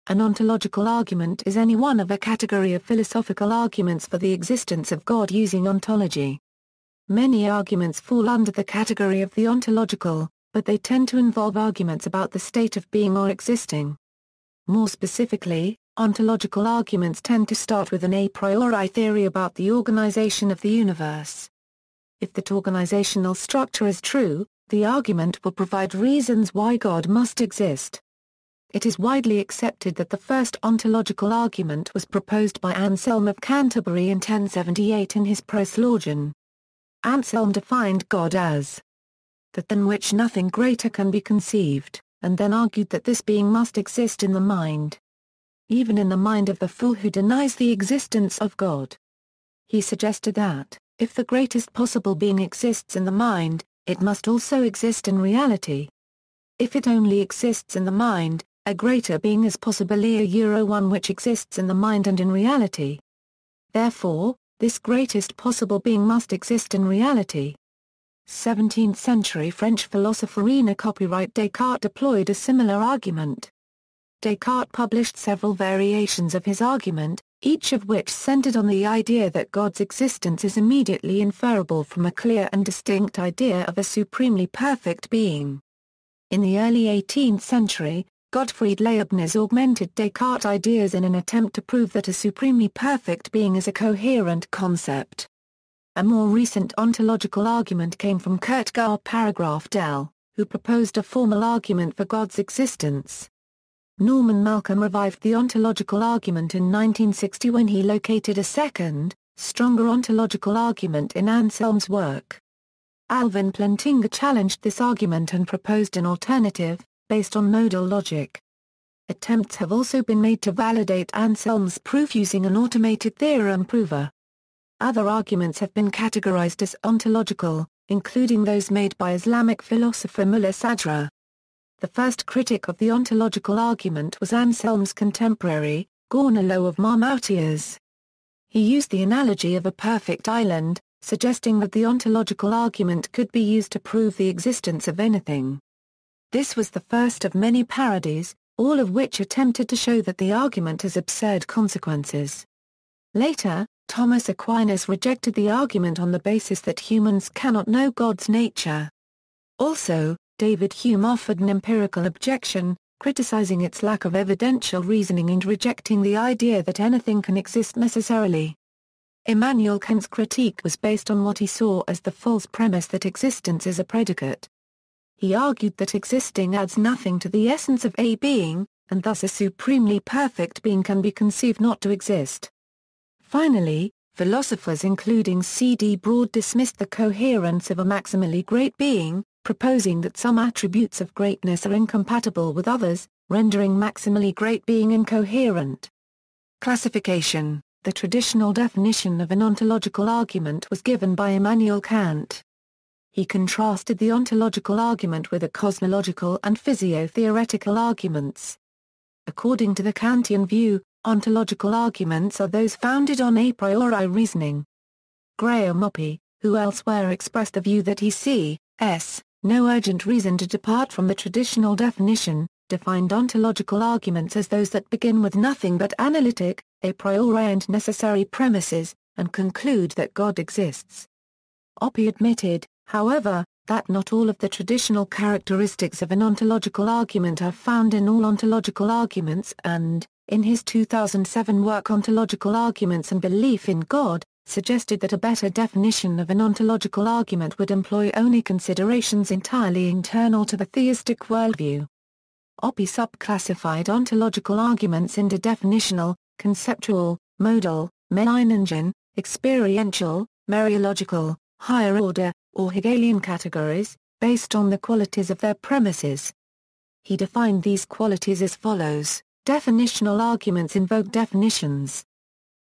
An ontological argument is any one of a category of philosophical arguments for the existence of God using ontology. Many arguments fall under the category of the ontological, but they tend to involve arguments about the state of being or existing. More specifically, ontological arguments tend to start with an a priori theory about the organization of the universe. If that organizational structure is true, the argument will provide reasons why God must exist. It is widely accepted that the first ontological argument was proposed by Anselm of Canterbury in 1078 in his Proslogion. Anselm defined God as that than which nothing greater can be conceived, and then argued that this being must exist in the mind. Even in the mind of the fool who denies the existence of God. He suggested that, if the greatest possible being exists in the mind, it must also exist in reality. If it only exists in the mind, a greater being is possibly one which exists in the mind and in reality. Therefore, this greatest possible being must exist in reality. 17th-century French philosopher René Copyright Descartes deployed a similar argument. Descartes published several variations of his argument, each of which centered on the idea that God's existence is immediately inferable from a clear and distinct idea of a supremely perfect being. In the early 18th century, Gottfried Leibniz augmented Descartes' ideas in an attempt to prove that a supremely perfect being is a coherent concept. A more recent ontological argument came from Kurt Paragraph Dell, who proposed a formal argument for God's existence. Norman Malcolm revived the ontological argument in 1960 when he located a second, stronger ontological argument in Anselm's work. Alvin Plantinga challenged this argument and proposed an alternative, based on modal logic. Attempts have also been made to validate Anselm's proof using an automated theorem prover. Other arguments have been categorized as ontological, including those made by Islamic philosopher Mullah Sadra. The first critic of the ontological argument was Anselm's contemporary, Gournaud of Marmoutiers. He used the analogy of a perfect island, suggesting that the ontological argument could be used to prove the existence of anything. This was the first of many parodies, all of which attempted to show that the argument has absurd consequences. Later, Thomas Aquinas rejected the argument on the basis that humans cannot know God's nature. Also, David Hume offered an empirical objection, criticizing its lack of evidential reasoning and rejecting the idea that anything can exist necessarily. Immanuel Kant's critique was based on what he saw as the false premise that existence is a predicate. He argued that existing adds nothing to the essence of a being, and thus a supremely perfect being can be conceived not to exist. Finally, philosophers including C.D. Broad dismissed the coherence of a maximally great being, proposing that some attributes of greatness are incompatible with others, rendering maximally great being incoherent. Classification. The traditional definition of an ontological argument was given by Immanuel Kant. He contrasted the ontological argument with the cosmological and physio-theoretical arguments. According to the Kantian view, ontological arguments are those founded on a priori reasoning. Graham Oppy, who elsewhere expressed the view that he sees no urgent reason to depart from the traditional definition, defined ontological arguments as those that begin with nothing but analytic, a priori and necessary premises, and conclude that God exists. Oppy admitted, however, that not all of the traditional characteristics of an ontological argument are found in all ontological arguments and, in his 2007 work Ontological Arguments and Belief in God, suggested that a better definition of an ontological argument would employ only considerations entirely internal to the theistic worldview. Oppy subclassified ontological arguments into definitional, conceptual, modal, Meiningen, experiential, mereological, higher order, or Hegelian categories, based on the qualities of their premises. He defined these qualities as follows: definitional arguments invoke definitions.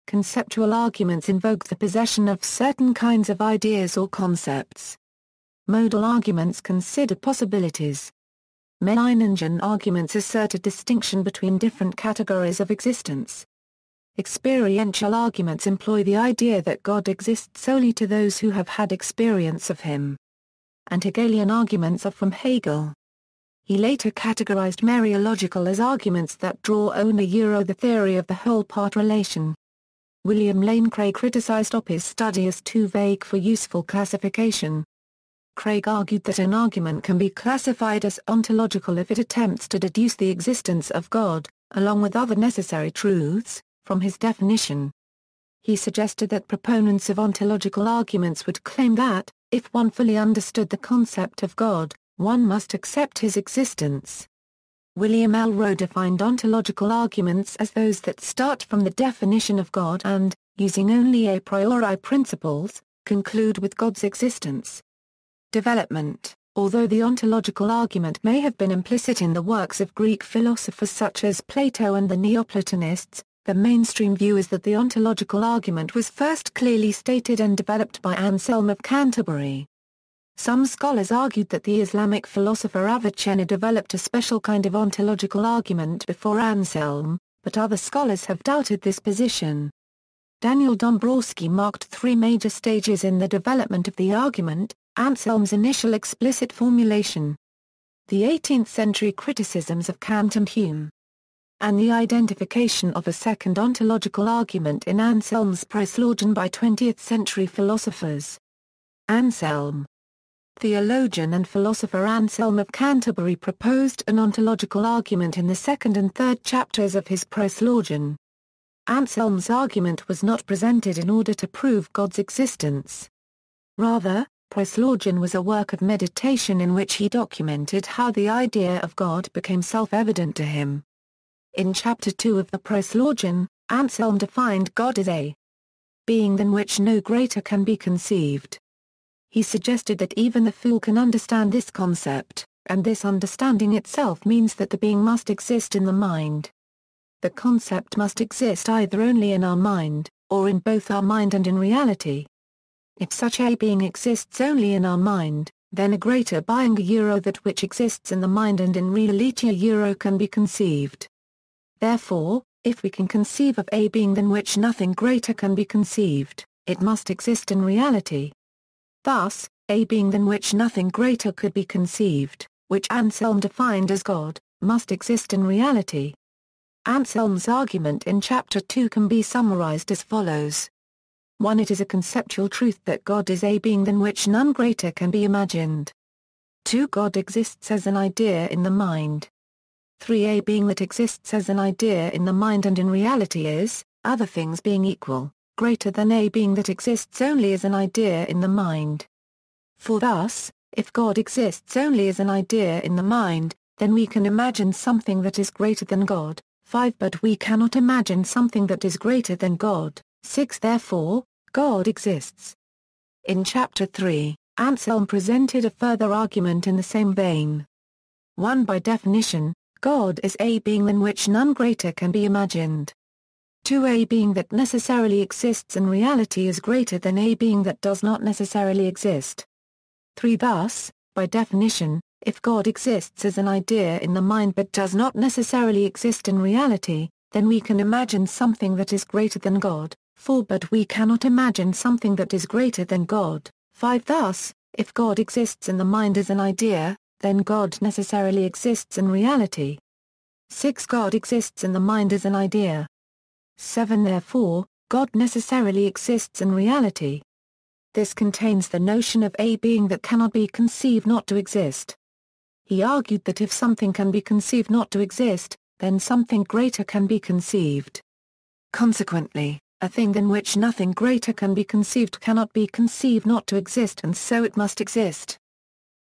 Conceptual arguments invoke the possession of certain kinds of ideas or concepts. Modal arguments consider possibilities. Meiningen arguments assert a distinction between different categories of existence. Experiential arguments employ the idea that God exists solely to those who have had experience of him. And Hegelian arguments are from Hegel. He later categorized mereological as arguments that draw only the theory of the whole-part relation. William Lane Craig criticized Hoppes' study as too vague for useful classification. Craig argued that an argument can be classified as ontological if it attempts to deduce the existence of God, along with other necessary truths, from his definition. He suggested that proponents of ontological arguments would claim that, if one fully understood the concept of God, one must accept his existence. William L. Rowe defined ontological arguments as those that start from the definition of God and, using only a priori principles, conclude with God's existence. Development. Although the ontological argument may have been implicit in the works of Greek philosophers such as Plato and the Neoplatonists, the mainstream view is that the ontological argument was first clearly stated and developed by Anselm of Canterbury. Some scholars argued that the Islamic philosopher Avicenna developed a special kind of ontological argument before Anselm, but other scholars have doubted this position. Daniel Dombrowski marked three major stages in the development of the argument: Anselm's initial explicit formulation, the 18th-century criticisms of Kant and Hume, and the identification of a second ontological argument in Anselm's Proslogion by 20th-century philosophers. Anselm. Theologian and philosopher Anselm of Canterbury proposed an ontological argument in the second and third chapters of his Proslogion. Anselm's argument was not presented in order to prove God's existence. Rather, Proslogion was a work of meditation in which he documented how the idea of God became self-evident to him. In Chapter 2 of the Proslogion, Anselm defined God as a being than which no greater can be conceived. He suggested that even the fool can understand this concept, and this understanding itself means that the being must exist in the mind. The concept must exist either only in our mind, or in both our mind and in reality. If such a being exists only in our mind, then a greater being that which exists in the mind and in reality can be conceived. Therefore, if we can conceive of a being than which nothing greater can be conceived, it must exist in reality. Thus, a being than which nothing greater could be conceived, which Anselm defined as God, must exist in reality. Anselm's argument in Chapter 2 can be summarized as follows. 1. It is a conceptual truth that God is a being than which none greater can be imagined. 2. God exists as an idea in the mind. 3. A being that exists as an idea in the mind and in reality is, other things being equal, greater than a being that exists only as an idea in the mind. 4. Thus, if God exists only as an idea in the mind, then we can imagine something that is greater than God. 5. But we cannot imagine something that is greater than God. 6. Therefore, God exists. In Chapter 3, Anselm presented a further argument in the same vein. 1. By definition, God is a being than which none greater can be imagined. 2. A being that necessarily exists in reality is greater than a being that does not necessarily exist. 3. Thus, by definition, if God exists as an idea in the mind but does not necessarily exist in reality, then we can imagine something that is greater than God. 4. But we cannot imagine something that is greater than God. 5. Thus, if God exists in the mind as an idea, then God necessarily exists in reality. 6. God exists in the mind as an idea. 7. Therefore, God necessarily exists in reality. This contains the notion of a being that cannot be conceived not to exist. He argued that if something can be conceived not to exist, then something greater can be conceived. Consequently, a thing than which nothing greater can be conceived cannot be conceived not to exist, and so it must exist.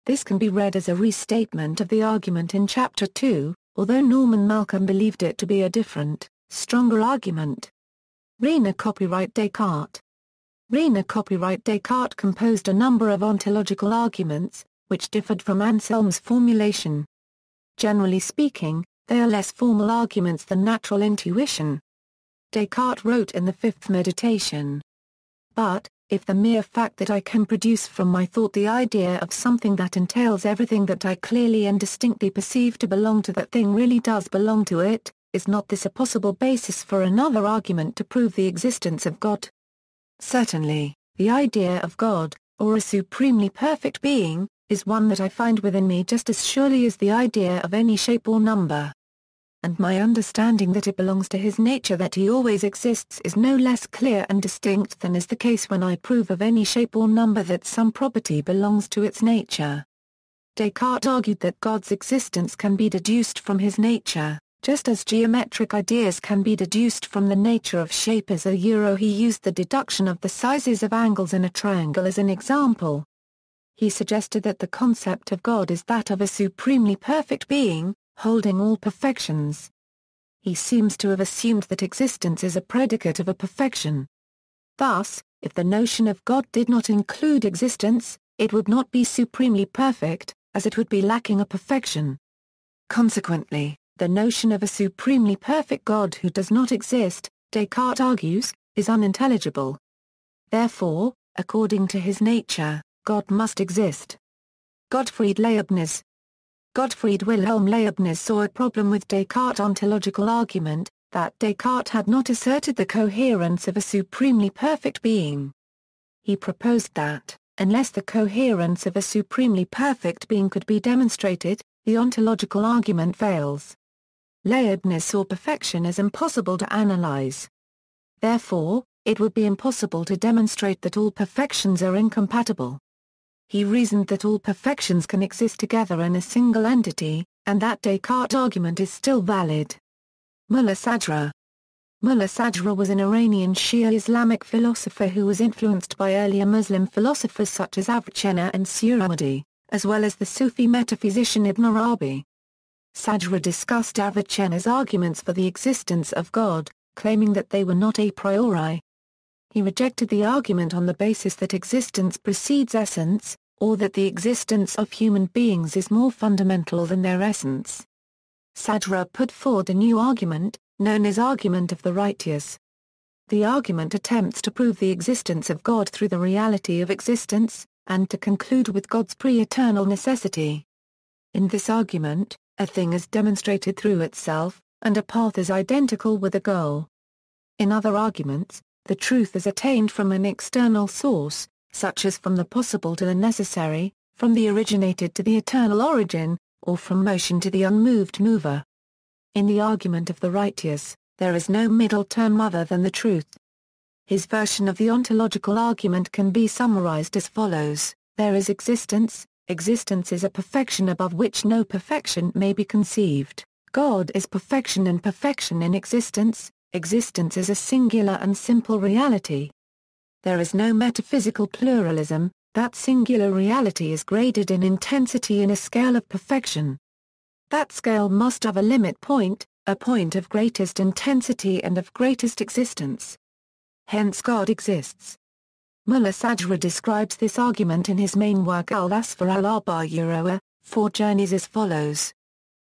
This can be read as a restatement of the argument in Chapter 2, although Norman Malcolm believed it to be a different, stronger argument. Rene Copyright Descartes. Rene Copyright Descartes composed a number of ontological arguments, which differed from Anselm's formulation. Generally speaking, they are less formal arguments than natural intuition. Descartes wrote in the Fifth Meditation. But, if the mere fact that I can produce from my thought the idea of something that entails everything that I clearly and distinctly perceive to belong to that thing really does belong to it, is not this a possible basis for another argument to prove the existence of God? Certainly, the idea of God, or a supremely perfect being, is one that I find within me just as surely as the idea of any shape or number. And my understanding that it belongs to his nature that he always exists is no less clear and distinct than is the case when I prove of any shape or number that some property belongs to its nature. Descartes argued that God's existence can be deduced from his nature, just as geometric ideas can be deduced from the nature of shape. As he used the deduction of the sizes of angles in a triangle as an example. He suggested that the concept of God is that of a supremely perfect being, holding all perfections. He seems to have assumed that existence is a predicate of a perfection. Thus, if the notion of God did not include existence, it would not be supremely perfect, as it would be lacking a perfection. Consequently, the notion of a supremely perfect God who does not exist, Descartes argues, is unintelligible. Therefore, according to his nature, God must exist. Gottfried Leibniz. Gottfried Wilhelm Leibniz saw a problem with Descartes' ontological argument, that Descartes had not asserted the coherence of a supremely perfect being. He proposed that, unless the coherence of a supremely perfect being could be demonstrated, the ontological argument fails. Leibniz saw perfection as impossible to analyze. Therefore, it would be impossible to demonstrate that all perfections are incompatible. He reasoned that all perfections can exist together in a single entity, and that Descartes' argument is still valid. Mullah Sadra. Mullah Sadra was an Iranian Shia Islamic philosopher who was influenced by earlier Muslim philosophers such as Avicenna and Suhrawardi, as well as the Sufi metaphysician Ibn Arabi. Sadra discussed Avicenna's arguments for the existence of God, claiming that they were not a priori. He rejected the argument on the basis that existence precedes essence, or that the existence of human beings is more fundamental than their essence. Sadra put forward a new argument, known as argument of the righteous. The argument attempts to prove the existence of God through the reality of existence, and to conclude with God's pre-eternal necessity. In this argument, a thing is demonstrated through itself, and a path is identical with a goal. In other arguments, the truth is attained from an external source, such as from the possible to the necessary, from the originated to the eternal origin, or from motion to the unmoved mover. In the argument of the righteous, there is no middle term other than the truth. His version of the ontological argument can be summarized as follows: there is existence, existence is a perfection above which no perfection may be conceived, God is perfection and perfection in existence, existence is a singular and simple reality. There is no metaphysical pluralism, that singular reality is graded in intensity in a scale of perfection. That scale must have a limit point, a point of greatest intensity and of greatest existence. Hence God exists. Mullah Sadra describes this argument in his main work Al-Asfar al-Arba' 4 Journeys as follows.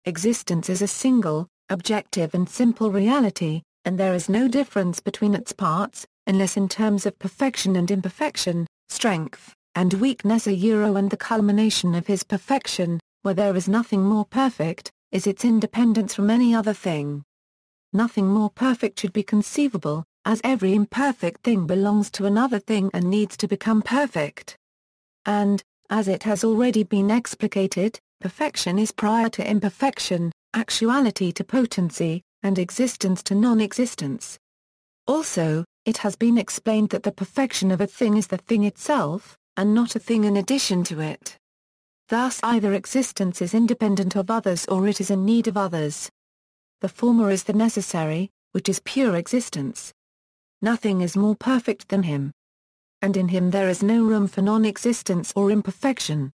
Existence is a single, objective and simple reality, and there is no difference between its parts, unless in terms of perfection and imperfection, strength, and weakness. And the culmination of his perfection, where there is nothing more perfect, is its independence from any other thing. Nothing more perfect should be conceivable, as every imperfect thing belongs to another thing and needs to become perfect. And, as it has already been explicated, perfection is prior to imperfection, actuality to potency, and existence to non-existence. Also, it has been explained that the perfection of a thing is the thing itself, and not a thing in addition to it. Thus either existence is independent of others or it is in need of others. The former is the necessary, which is pure existence. Nothing is more perfect than him. And in him there is no room for non-existence or imperfection.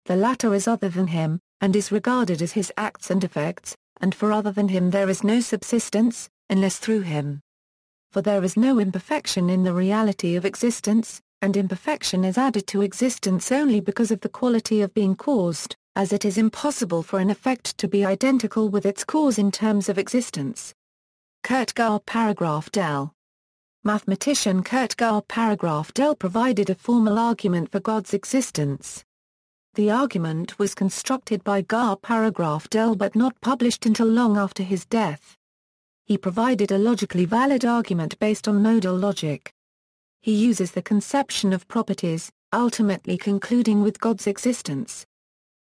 The latter is other than him, and is regarded as his acts and effects, and for other than him there is no subsistence, unless through him. For there is no imperfection in the reality of existence, and imperfection is added to existence only because of the quality of being caused, as it is impossible for an effect to be identical with its cause in terms of existence. Kierkegaard Paragraph Del. Mathematician Kierkegaard Paragraph Del provided a formal argument for God's existence. The argument was constructed by Gar Paragraph Del but not published until long after his death. He provided a logically valid argument based on modal logic. He uses the conception of properties, ultimately concluding with God's existence.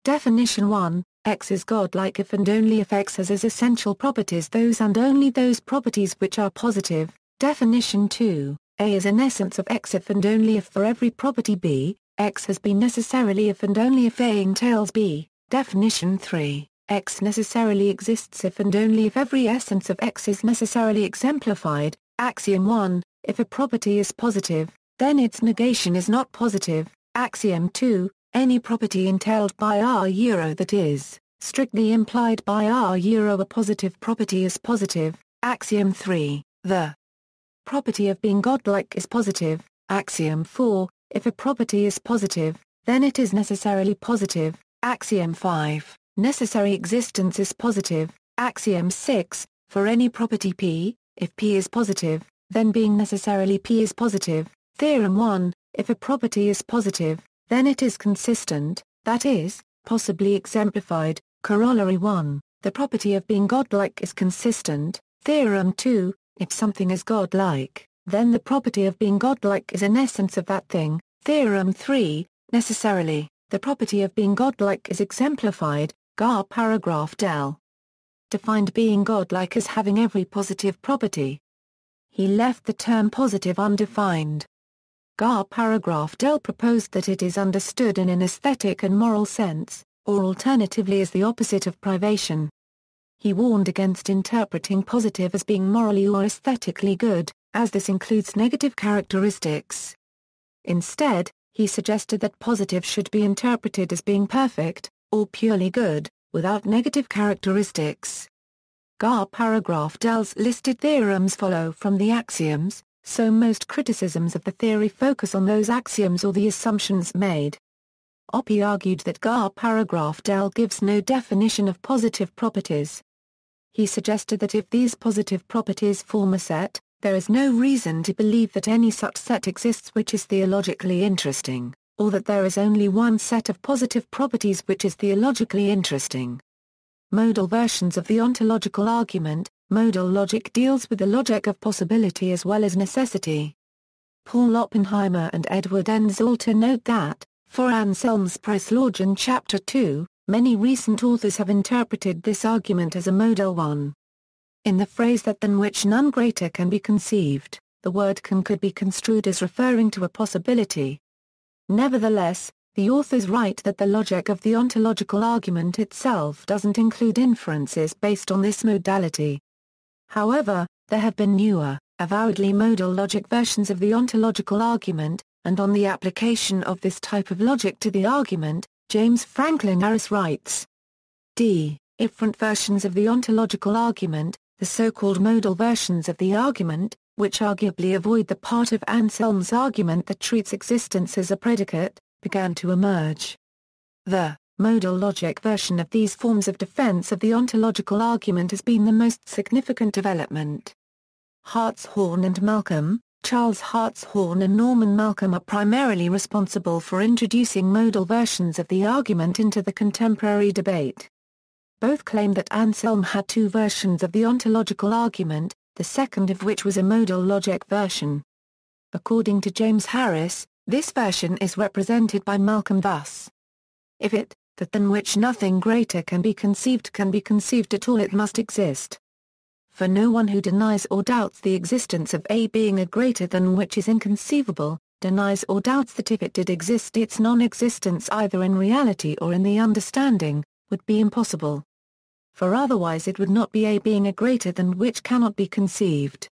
Definition 1. X is godlike if and only if X has as essential properties those and only those properties which are positive. Definition 2. A is an essence of X if and only if for every property B, X has B necessarily if and only if A entails B. Definition 3. X necessarily exists if and only if every essence of X is necessarily exemplified. Axiom 1. If a property is positive, then its negation is not positive. Axiom 2. Any property entailed by R that is, strictly implied by R a positive property is positive. Axiom 3. The property of being godlike is positive. Axiom 4. If a property is positive, then it is necessarily positive. Axiom 5. Necessary existence is positive. Axiom 6. For any property P, if P is positive, then being necessarily P is positive. Theorem 1. If a property is positive, then it is consistent, that is, possibly exemplified. Corollary 1. The property of being godlike is consistent. Theorem 2. If something is godlike, then the property of being godlike is an essence of that thing. Theorem 3. Necessarily, the property of being godlike is exemplified. Gar paragraph del. Defined being godlike as having every positive property. He left the term positive undefined. Gar paragraph del proposed that it is understood in an aesthetic and moral sense, or alternatively as the opposite of privation. He warned against interpreting positive as being morally or aesthetically good, as this includes negative characteristics. Instead, he suggested that positive should be interpreted as being perfect, or purely good, without negative characteristics. Gar paragraph del's listed theorems follow from the axioms, so most criticisms of the theory focus on those axioms or the assumptions made. Oppie argued that Gar paragraph del gives no definition of positive properties. He suggested that if these positive properties form a set, there is no reason to believe that any such set exists which is theologically interesting, or that there is only one set of positive properties which is theologically interesting. Modal versions of the ontological argument. Modal logic deals with the logic of possibility as well as necessity. Paul Oppenheimer and Edward N. Zalter note that, for Anselm's Preslaugian Chapter 2, many recent authors have interpreted this argument as a modal one. In the phrase that than which none greater can be conceived, the word can could be construed as referring to a possibility. Nevertheless, the authors write that the logic of the ontological argument itself doesn't include inferences based on this modality. However, there have been newer, avowedly modal logic versions of the ontological argument, and on the application of this type of logic to the argument, James Franklin Harris writes. Different versions of the ontological argument, the so-called modal versions of the argument, which arguably avoid the part of Anselm's argument that treats existence as a predicate, began to emerge. The modal logic version of these forms of defense of the ontological argument has been the most significant development. Hartshorne and Malcolm, Charles Hartshorne and Norman Malcolm are primarily responsible for introducing modal versions of the argument into the contemporary debate. Both claim that Anselm had two versions of the ontological argument, the second of which was a modal logic version. According to James Harris, this version is represented by Malcolm thus. If it, that than which nothing greater can be conceived at all, it must exist. For no one who denies or doubts the existence of a being a greater than which is inconceivable, denies or doubts that if it did exist its non-existence either in reality or in the understanding, would be impossible. For otherwise it would not be a being a greater than which cannot be conceived.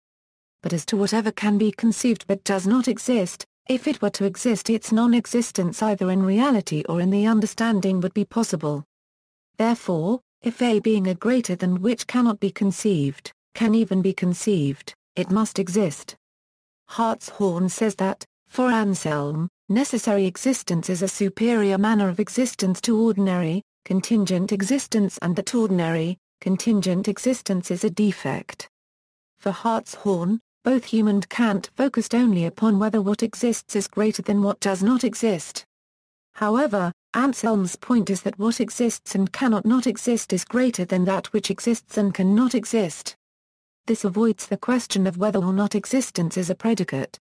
But as to whatever can be conceived but does not exist, if it were to exist its non-existence either in reality or in the understanding would be possible. Therefore, if a being a greater than which cannot be conceived, can even be conceived, it must exist. Hartshorne says that, for Anselm, necessary existence is a superior manner of existence to ordinary, contingent existence, and that ordinary, contingent existence is a defect. For Hartshorne, both Hume and Kant focused only upon whether what exists is greater than what does not exist. However, Anselm's point is that what exists and cannot not exist is greater than that which exists and cannot exist. This avoids the question of whether or not existence is a predicate.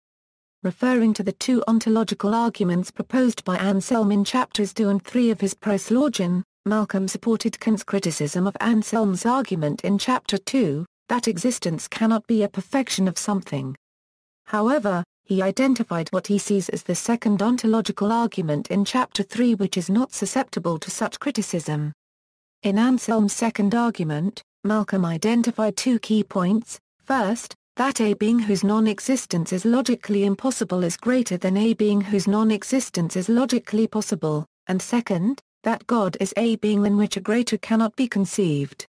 referring to the two ontological arguments proposed by Anselm in chapters 2 and 3 of his Proslogion. Malcolm supported Kant's criticism of Anselm's argument in chapter 2, that existence cannot be a perfection of something. However, he identified what he sees as the second ontological argument in chapter 3, which is not susceptible to such criticism. In Anselm's second argument, Malcolm identified two key points: first, that a being whose non-existence is logically impossible is greater than a being whose non-existence is logically possible, and second, that God is a being than which a greater cannot be conceived.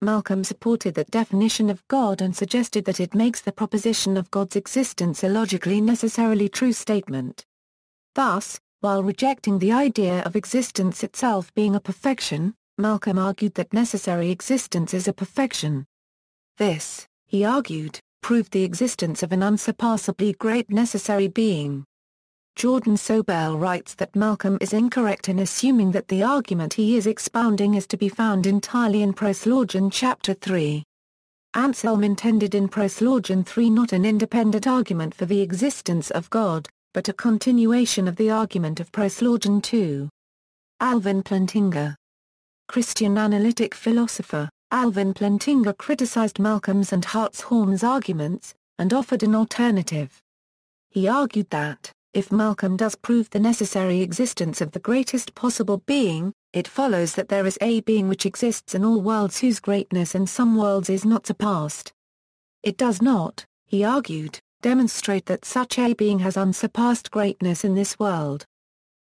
Malcolm supported that definition of God and suggested that it makes the proposition of God's existence a logically necessarily true statement. Thus, while rejecting the idea of existence itself being a perfection, Malcolm argued that necessary existence is a perfection. This, he argued, proved the existence of an unsurpassably great necessary being. Jordan Sobel writes that Malcolm is incorrect in assuming that the argument he is expounding is to be found entirely in Proslogion chapter 3. Anselm intended in Proslogion 3 not an independent argument for the existence of God, but a continuation of the argument of Proslogion 2. Alvin Plantinga. Christian analytic philosopher, Alvin Plantinga criticized Malcolm's and Hartshorne's arguments, and offered an alternative. He argued that, if Malcolm does prove the necessary existence of the greatest possible being, it follows that there is a being which exists in all worlds whose greatness in some worlds is not surpassed. It does not, he argued, demonstrate that such a being has unsurpassed greatness in this world.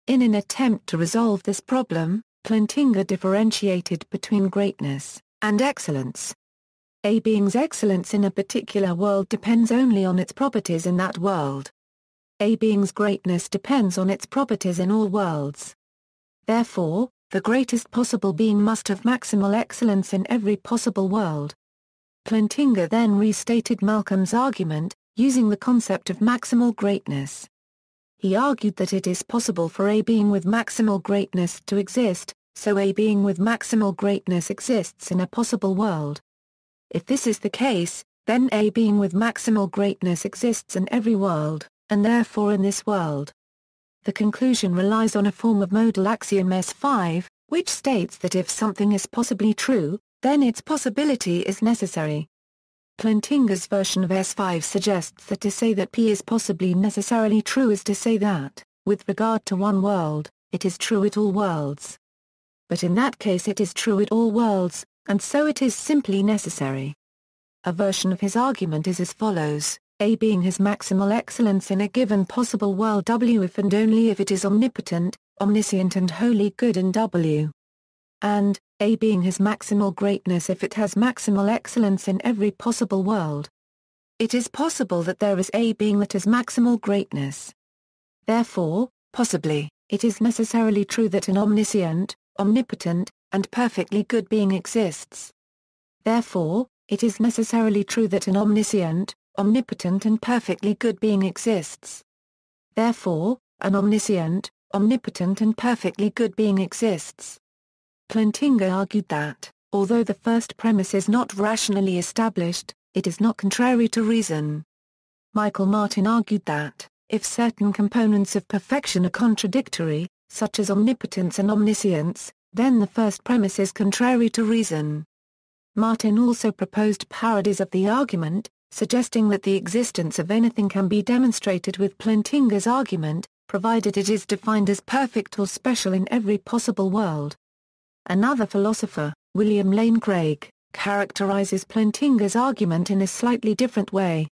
In an attempt to resolve this problem, Plantinga differentiated between greatness and excellence. A being's excellence in a particular world depends only on its properties in that world. A being's greatness depends on its properties in all worlds. Therefore, the greatest possible being must have maximal excellence in every possible world. Plantinga then restated Malcolm's argument, using the concept of maximal greatness. He argued that it is possible for a being with maximal greatness to exist, so a being with maximal greatness exists in a possible world. If this is the case, then a being with maximal greatness exists in every world, and therefore in this world. The conclusion relies on a form of modal axiom S5, which states that if something is possibly true, then its possibility is necessary. Plantinga's version of S5 suggests that to say that P is possibly necessarily true is to say that, with regard to one world, it is true at all worlds. But in that case it is true at all worlds, and so it is simply necessary. A version of his argument is as follows: a being has maximal excellence in a given possible world W if and only if it is omnipotent, omniscient and wholly good in W. And, a being has maximal greatness if it has maximal excellence in every possible world. It is possible that there is a being that has maximal greatness. Therefore, possibly, it is necessarily true that an omniscient, omnipotent, and perfectly good being exists. Therefore, it is necessarily true that an omniscient, omnipotent and perfectly good being exists. Therefore, an omniscient, omnipotent and perfectly good being exists. Plantinga argued that, although the first premise is not rationally established, it is not contrary to reason. Michael Martin argued that, if certain components of perfection are contradictory, such as omnipotence and omniscience, then the first premise is contrary to reason. Martin also proposed parodies of the argument, suggesting that the existence of anything can be demonstrated with Plantinga's argument, provided it is defined as perfect or special in every possible world. Another philosopher, William Lane Craig, characterizes Plantinga's argument in a slightly different way.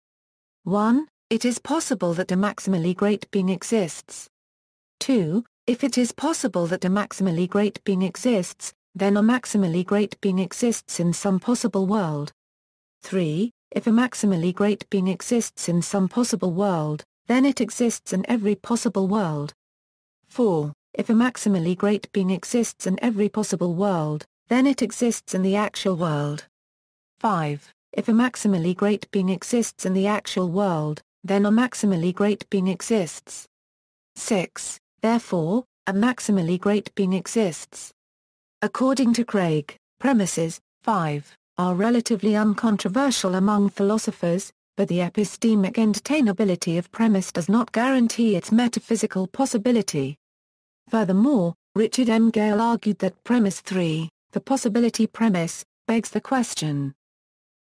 1. It is possible that a maximally great being exists. 2. If it is possible that a maximally great being exists, then a maximally great being exists in some possible world. 3. If a maximally great being exists in some possible world, then it exists in every possible world. 4. If a maximally great being exists in every possible world, then it exists in the actual world. 5. If a maximally great being exists in the actual world, then a maximally great being exists. 6. Therefore, a maximally great being exists. According to Craig, premises, 5, are relatively uncontroversial among philosophers, but the epistemic entertainability of premise does not guarantee its metaphysical possibility. Furthermore, Richard M. Gale argued that premise 3, the possibility premise, begs the question.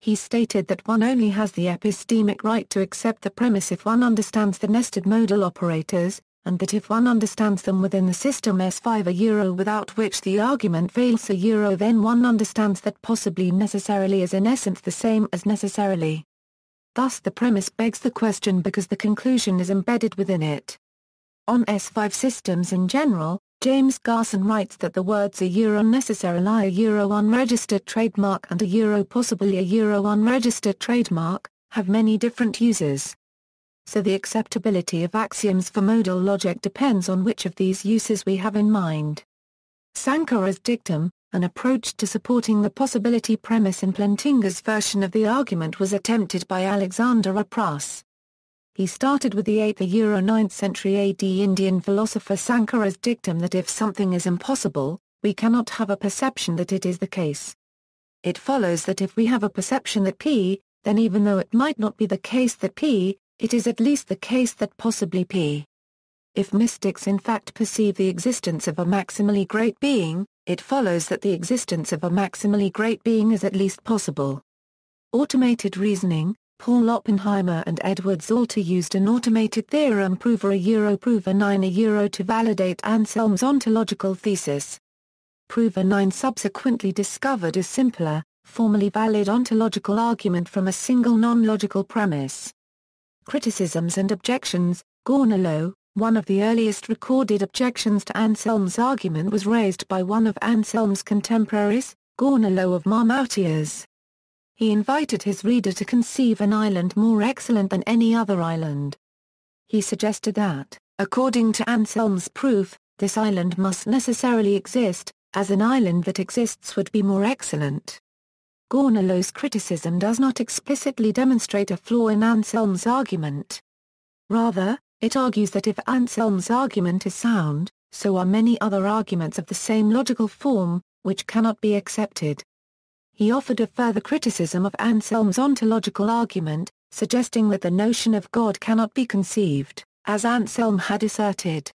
He stated that one only has the epistemic right to accept the premise if one understands the nested modal operators, and that if one understands them within the system S5 without which the argument fails then one understands that possibly necessarily is in essence the same as necessarily. Thus the premise begs the question because the conclusion is embedded within it. On S5 systems in general, James Garson writes that the words necessarily unregistered trademark and possibly unregistered trademark, have many different uses. So the acceptability of axioms for modal logic depends on which of these uses we have in mind. Sankara's dictum, an approach to supporting the possibility premise in Plantinga's version of the argument, was attempted by Alexander Rapras. He started with the 8th–9th century AD Indian philosopher Sankara's dictum that if something is impossible, we cannot have a perception that it is the case. It follows that if we have a perception that P, then even though it might not be the case that P, it is at least the case that possibly P. If mystics in fact perceive the existence of a maximally great being, it follows that the existence of a maximally great being is at least possible. Automated reasoning. Paul Oppenheimer and Edward Zolter used an automated theorem prover prover 9 to validate Anselm's ontological thesis. Prover 9 subsequently discovered a simpler, formally valid ontological argument from a single non-logical premise. Criticisms and objections. Gournalo, one of the earliest recorded objections to Anselm's argument, was raised by one of Anselm's contemporaries, Gournalo of Marmoutiers. He invited his reader to conceive an island more excellent than any other island. He suggested that, according to Anselm's proof, this island must necessarily exist, as an island that exists would be more excellent. Gournalo's criticism does not explicitly demonstrate a flaw in Anselm's argument. Rather, it argues that if Anselm's argument is sound, so are many other arguments of the same logical form, which cannot be accepted. He offered a further criticism of Anselm's ontological argument, suggesting that the notion of God cannot be conceived, as Anselm had asserted.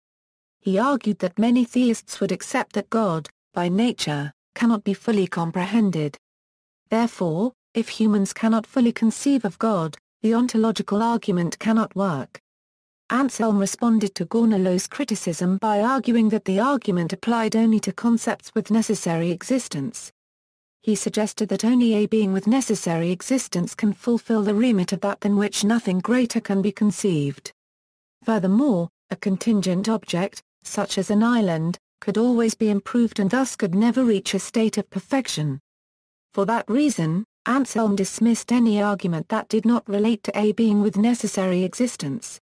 He argued that many theists would accept that God, by nature, cannot be fully comprehended. Therefore, if humans cannot fully conceive of God, the ontological argument cannot work. Anselm responded to Gournalo's criticism by arguing that the argument applied only to concepts with necessary existence. He suggested that only a being with necessary existence can fulfill the remit of that than which nothing greater can be conceived. Furthermore, a contingent object, such as an island, could always be improved and thus could never reach a state of perfection. For that reason, Anselm dismissed any argument that did not relate to a being with necessary existence.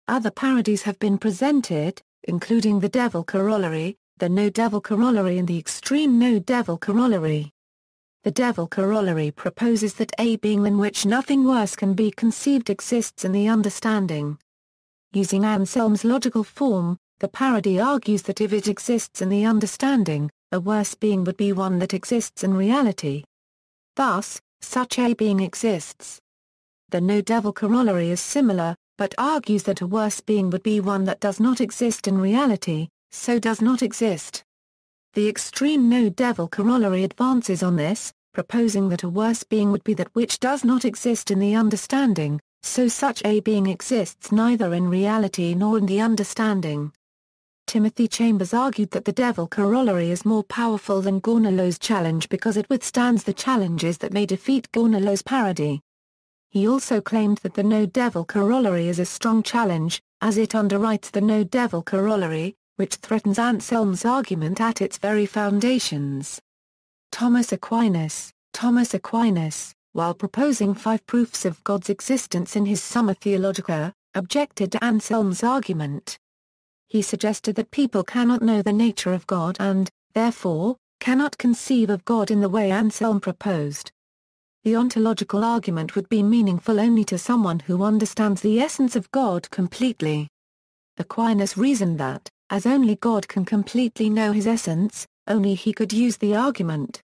Other parodies have been presented, including the Devil Corollary, the No-Devil Corollary and the Extreme No-Devil Corollary. The Devil Corollary proposes that a being than which nothing worse can be conceived exists in the understanding. Using Anselm's logical form, the parody argues that if it exists in the understanding, a worse being would be one that exists in reality. Thus, such a being exists. The No-Devil Corollary is similar, but argues that a worse being would be one that does not exist in reality, so does not exist. The Extreme No-Devil Corollary advances on this, proposing that a worse being would be that which does not exist in the understanding, so such a being exists neither in reality nor in the understanding. Timothy Chambers argued that the Devil Corollary is more powerful than Gournalo's challenge because it withstands the challenges that may defeat Gournalo's parody. He also claimed that the No-Devil Corollary is a strong challenge, as it underwrites the No-Devil Corollary, which threatens Anselm's argument at its very foundations. Thomas Aquinas, while proposing 5 proofs of God's existence in his Summa Theologica, objected to Anselm's argument. He suggested that people cannot know the nature of God and, therefore, cannot conceive of God in the way Anselm proposed. The ontological argument would be meaningful only to someone who understands the essence of God completely. Aquinas reasoned that, as only God can completely know his essence, only he could use the argument.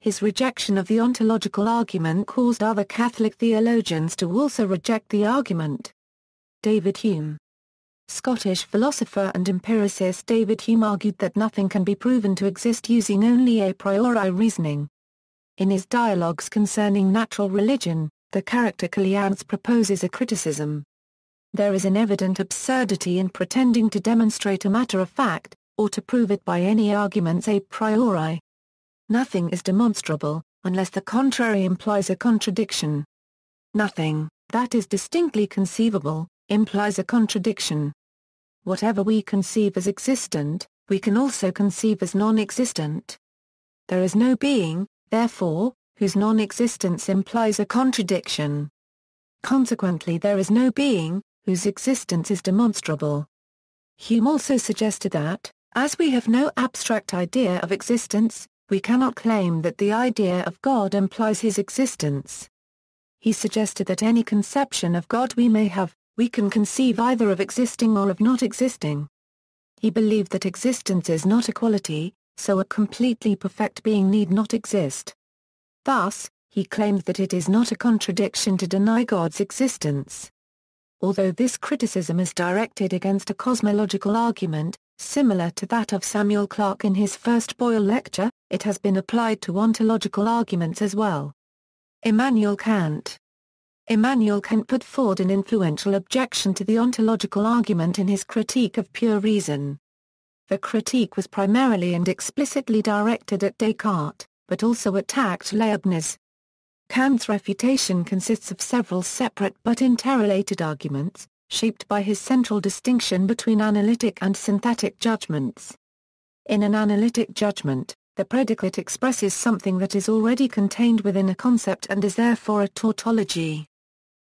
His rejection of the ontological argument caused other Catholic theologians to also reject the argument. David Hume. Scottish philosopher and empiricist David Hume argued that nothing can be proven to exist using only a priori reasoning. In his dialogues concerning natural religion, the character Killians proposes a criticism. There is an evident absurdity in pretending to demonstrate a matter of fact, or to prove it by any arguments a priori. Nothing is demonstrable, unless the contrary implies a contradiction. Nothing, that is distinctly conceivable, implies a contradiction. Whatever we conceive as existent, we can also conceive as non-existent. There is no being, therefore, whose non-existence implies a contradiction. Consequently, there is no being, whose existence is demonstrable. Hume also suggested that, as we have no abstract idea of existence, we cannot claim that the idea of God implies his existence. He suggested that any conception of God we may have, we can conceive either of existing or of not existing. He believed that existence is not a quality, so a completely perfect being need not exist. Thus, he claimed that it is not a contradiction to deny God's existence. Although this criticism is directed against a cosmological argument, similar to that of Samuel Clarke in his first Boyle lecture, it has been applied to ontological arguments as well. Immanuel Kant. Immanuel Kant put forward an influential objection to the ontological argument in his Critique of Pure Reason. The critique was primarily and explicitly directed at Descartes, but also attacked Leibniz. Kant's refutation consists of several separate but interrelated arguments, shaped by his central distinction between analytic and synthetic judgments. In an analytic judgment, the predicate expresses something that is already contained within a concept and is therefore a tautology.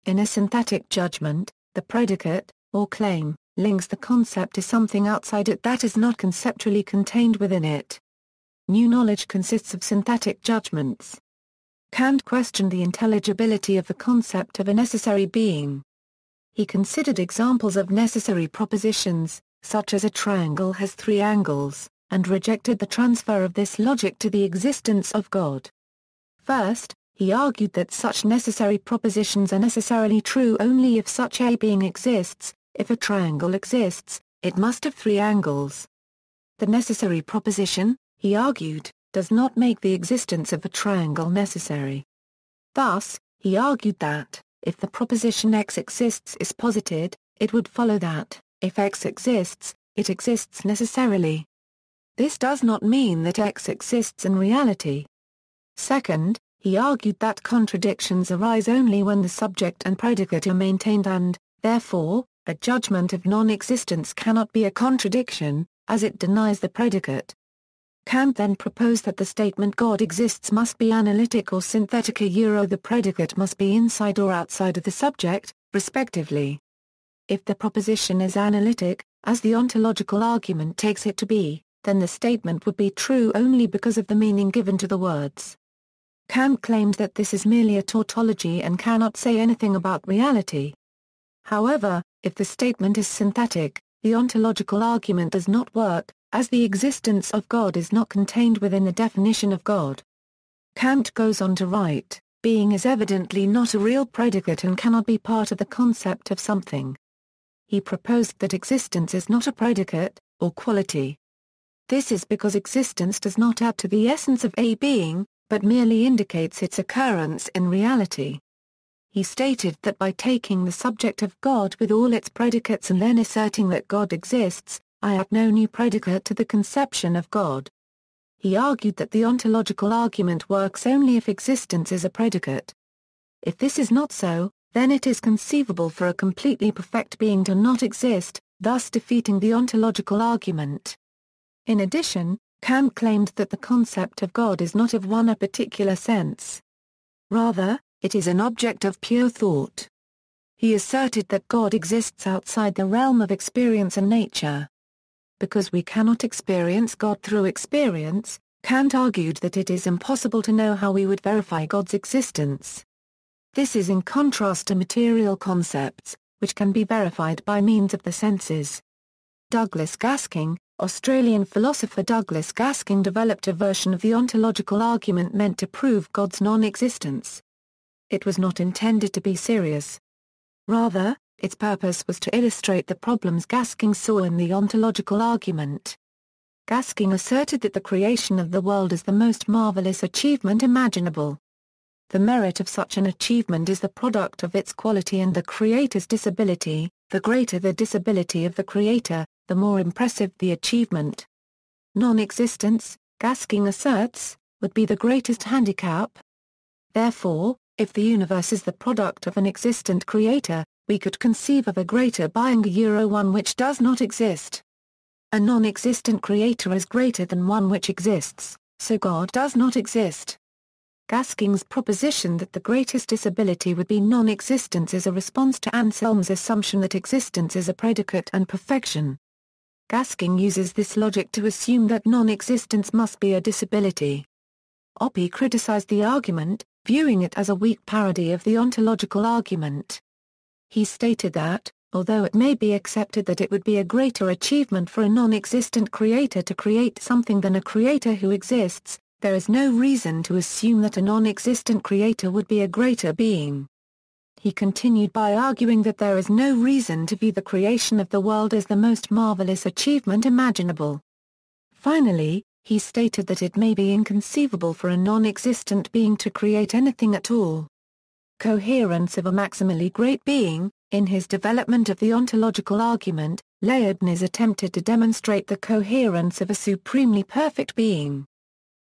In a synthetic judgment, the predicate, or claim, links the concept to something outside it that is not conceptually contained within it. New knowledge consists of synthetic judgments. Kant questioned the intelligibility of the concept of a necessary being. He considered examples of necessary propositions, such as a triangle has three angles, and rejected the transfer of this logic to the existence of God. First, he argued that such necessary propositions are necessarily true only if such a being exists. If a triangle exists, it must have three angles. The necessary proposition, he argued, does not make the existence of a triangle necessary. Thus, he argued that, if the proposition X exists is posited, it would follow that, if X exists, it exists necessarily. This does not mean that X exists in reality. Second, he argued that contradictions arise only when the subject and predicate are maintained and, therefore, a judgment of non-existence cannot be a contradiction, as it denies the predicate. Kant then proposed that the statement God exists must be analytic or synthetic, the predicate must be inside or outside of the subject, respectively. If the proposition is analytic, as the ontological argument takes it to be, then the statement would be true only because of the meaning given to the words. Kant claimed that this is merely a tautology and cannot say anything about reality. However, if the statement is synthetic, the ontological argument does not work, as the existence of God is not contained within the definition of God. Kant goes on to write, being is evidently not a real predicate and cannot be part of the concept of something. He proposed that existence is not a predicate, or quality. This is because existence does not add to the essence of a being, but merely indicates its occurrence in reality. He stated that by taking the subject of God with all its predicates and then asserting that God exists, I add no new predicate to the conception of God. He argued that the ontological argument works only if existence is a predicate. If this is not so, then it is conceivable for a completely perfect being to not exist, thus defeating the ontological argument. In addition, Kant claimed that the concept of God is not of one particular sense. Rather, it is an object of pure thought. He asserted that God exists outside the realm of experience and nature. Because we cannot experience God through experience, Kant argued that it is impossible to know how we would verify God's existence. This is in contrast to material concepts, which can be verified by means of the senses. Douglas Gasking, Australian philosopher Douglas Gasking developed a version of the ontological argument meant to prove God's non-existence. It was not intended to be serious. Rather, its purpose was to illustrate the problems Gasking saw in the ontological argument. Gasking asserted that the creation of the world is the most marvelous achievement imaginable. The merit of such an achievement is the product of its quality and the creator's disability. The greater the disability of the creator, the more impressive the achievement. Non-existence, Gasking asserts, would be the greatest handicap. Therefore, if the universe is the product of an existent creator, we could conceive of a greater being, one which does not exist. A non-existent creator is greater than one which exists, so God does not exist. Gasking's proposition that the greatest disability would be non-existence is a response to Anselm's assumption that existence is a predicate and perfection. Gasking uses this logic to assume that non-existence must be a disability. Oppie criticized the argument, viewing it as a weak parody of the ontological argument. He stated that, although it may be accepted that it would be a greater achievement for a non-existent creator to create something than a creator who exists, there is no reason to assume that a non-existent creator would be a greater being. He continued by arguing that there is no reason to view the creation of the world as the most marvelous achievement imaginable. Finally, he stated that it may be inconceivable for a non-existent being to create anything at all. Coherence of a maximally great being. In his development of the ontological argument, Leibniz attempted to demonstrate the coherence of a supremely perfect being.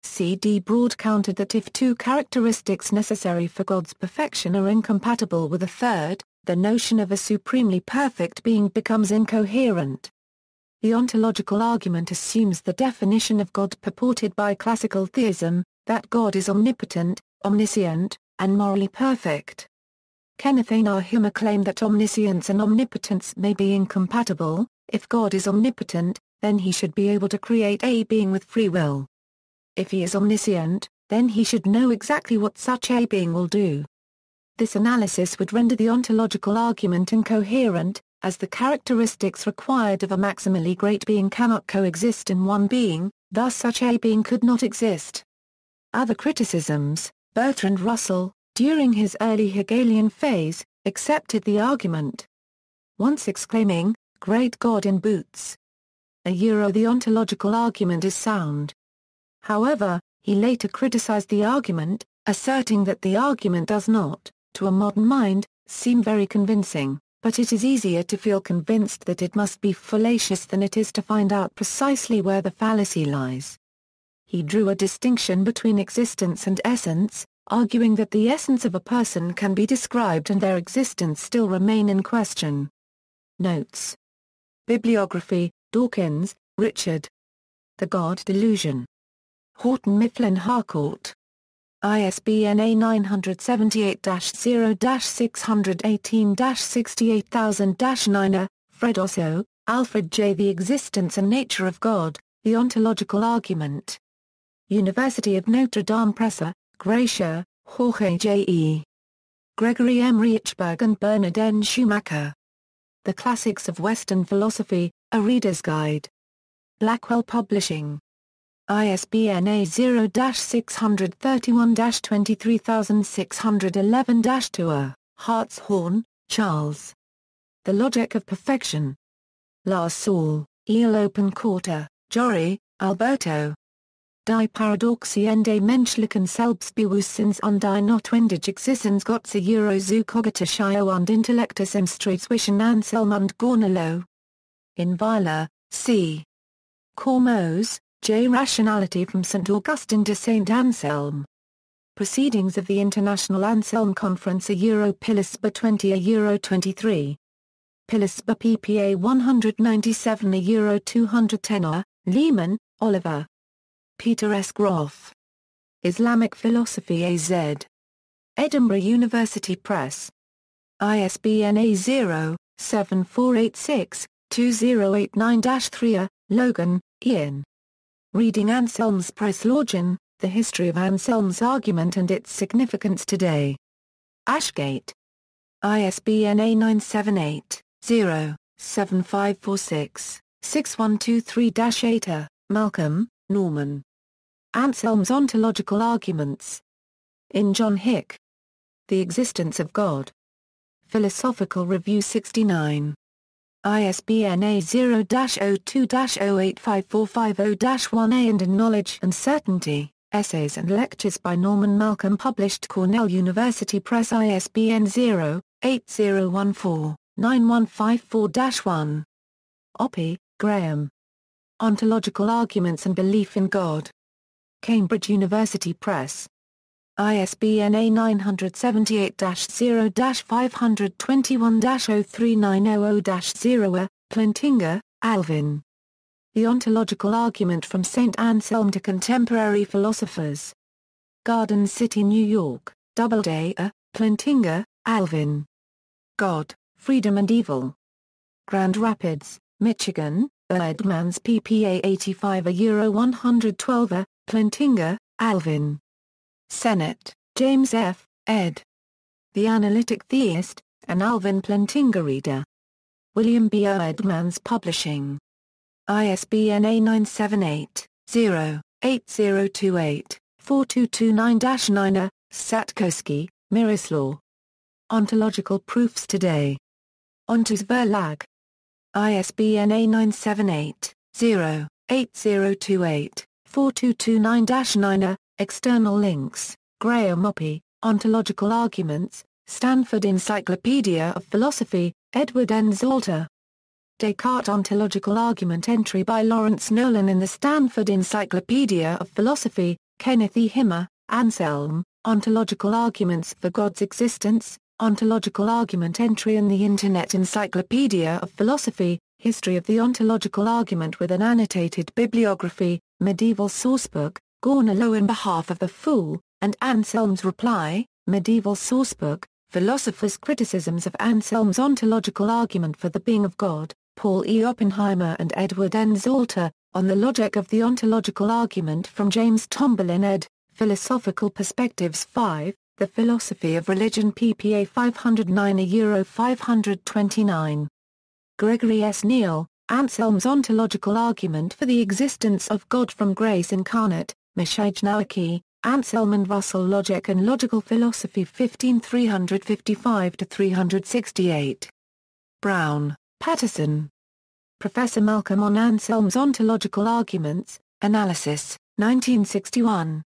C. D. Broad countered that if two characteristics necessary for God's perfection are incompatible with a third, the notion of a supremely perfect being becomes incoherent. The ontological argument assumes the definition of God purported by classical theism, that God is omnipotent, omniscient, and morally perfect. Kenneth A. Nahum claimed that omniscience and omnipotence may be incompatible. If God is omnipotent, then he should be able to create a being with free will. If he is omniscient, then he should know exactly what such a being will do. This analysis would render the ontological argument incoherent, as the characteristics required of a maximally great being cannot coexist in one being, thus such a being could not exist. Other criticisms. Bertrand Russell, during his early Hegelian phase, accepted the argument, once exclaiming, "Great God in boots!" The ontological argument is sound. However, he later criticized the argument, asserting that the argument does not, to a modern mind, seem very convincing, but it is easier to feel convinced that it must be fallacious than it is to find out precisely where the fallacy lies. He drew a distinction between existence and essence, arguing that the essence of a person can be described and their existence still remain in question. Notes. Bibliography: Dawkins, Richard. The God Delusion. Houghton Mifflin Harcourt. ISBN A978-0-618-68000-9. Freddoso, Alfred J. The Existence and Nature of God, The Ontological Argument. University of Notre Dame Press. Gracia, Jorge J. E. Gregory M. Reichberg and Bernard N. Schumacher. The Classics of Western Philosophy, A Reader's Guide. Blackwell Publishing. ISBN A0-631-23611-2. Hartshorne, Charles. The Logic of Perfection. La Salle, Il Open Quarter, Jory, Alberto. Die Paradoxien des menschlichen Selbstbewusstseins und die notwendige Existenzgotze zu cognitische und Intellektus im Streit zwischen Anselm und Gournalo. In Weiler, C. Cormos, J. Rationality from St. Augustine to St. Anselm. Proceedings of the International Anselm Conference Pilisba 20 23. Pilisba ppA 197 210. Lehman, Oliver. Peter S. Groff. Islamic Philosophy AZ. Edinburgh University Press. ISBN A0-7486-2089-3. Logan, Ian. Reading Anselm's Preslaugion, The History of Anselm's Argument and Its Significance Today. Ashgate. ISBN A978-0-7546-6. 6123-8. Malcolm, Norman. Anselm's Ontological Arguments. In John Hick. The Existence of God. Philosophical Review 69. ISBN A0-02-085450-1A and in Knowledge and Certainty, Essays and Lectures by Norman Malcolm published Cornell University Press ISBN 0-8014-9154-1. Oppy, Graham. Ontological Arguments and Belief in God. Cambridge University Press. ISBN A978-0-521-03900-0. Plantinga, Alvin. The Ontological Argument from St. Anselm to Contemporary Philosophers. Garden City, New York, Doubleday. Plantinga, Alvin. God, Freedom and Evil. Grand Rapids, Michigan, Erdmans ppA 85 Euro 112. Plantinga, Alvin. Sennett, James F., ed. The Analytic Theist, an Alvin Plantinga reader. William B. Erdmans Publishing. ISBN A978-0-8028-4229-9. Satkowski, Miroslav. Ontological Proofs Today. Ontos Verlag. ISBN A978-0-8028-4229-9. External links, Graham Oppy, Ontological Arguments, Stanford Encyclopedia of Philosophy, Edward N. Zolter. Descartes Ontological Argument entry by Lawrence Nolan in the Stanford Encyclopedia of Philosophy, Kenneth E. Himmer, Anselm, Ontological Arguments for God's Existence, Ontological Argument entry in the Internet Encyclopedia of Philosophy, History of the Ontological Argument with an annotated bibliography, Medieval Sourcebook, Gornalo in Behalf of the Fool, and Anselm's Reply, Medieval Sourcebook, Philosophers' Criticisms of Anselm's Ontological Argument for the Being of God, Paul E. Oppenheimer and Edward N. Zolter, On the Logic of the Ontological Argument from James Tomberlin ed., Philosophical Perspectives 5, The Philosophy of Religion ppA 509 Euro 529. Gregory S. Neal, Anselm's Ontological Argument for the Existence of God from Grace Incarnate, Mishaj Nawaki, Anselm and Russell Logic and Logical Philosophy 15 355-368. Brown, Patterson. Professor Malcolm on Anselm's Ontological Arguments, Analysis, 1961.